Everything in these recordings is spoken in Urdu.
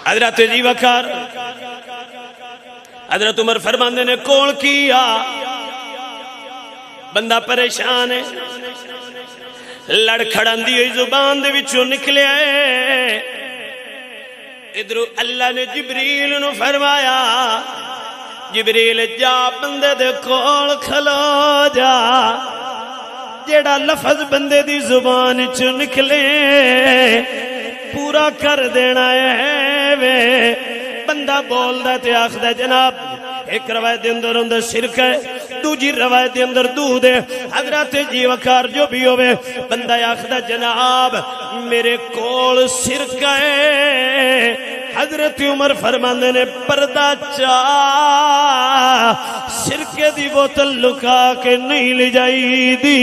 حضرت جی وقار حضرت عمر فرماندے نے کول کیا بندہ پریشان ہے لڑ کھڑن دی زبان دے وچوں نکلیا ہے ادھر اللہ نے جبریل نو فرمایا جبریل جا بندے دے کول کھلو جا جیڑا لفظ بندے دی زبان چوں نکلے پورا کر دینا ہے وے بندہ بول دا تے آخدہ جناب ایک روایت دے اندر شرک ہے دوجی روایت دے اندر دودھ ہے حضرت جی وقار جو بھی ہوئے بندہ آخدہ جناب میرے کول شرک ہے حضرت عمر فرماندے نے پردہ چاہ شرکے دی بوتل لکا کے نہیں لے جائی دی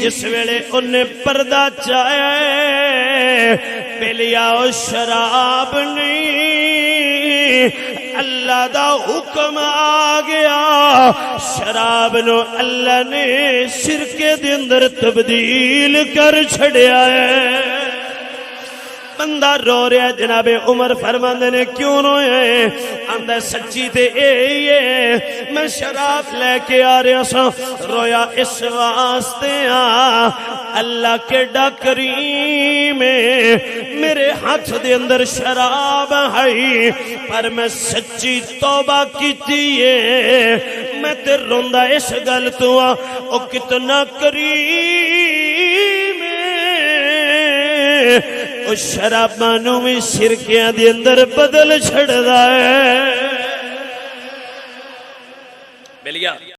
جس ویلے انہیں پردہ چاہے پلیا و شراب نہیں اللہ دا حکم آ گیا شراب نو اللہ نے شرکے دے اندر تبدیل کر چھڑیا ہے بندہ رو رہا ہے جناب عمر فرماندے نے کیوں روئے آندہ سچی تے اے میں شراب لے کے آ رہا سا رویا اس واسطے اللہ کے ڈاکریم میرے ہاتھ دے اندر شراب ہے پر میں سچی توبہ کیتی ہے میں تے روندہ اس گل تو او کتنا کریم اس شرابانوں میں شرکیاں دی اندر بدل چھڑ دا ہے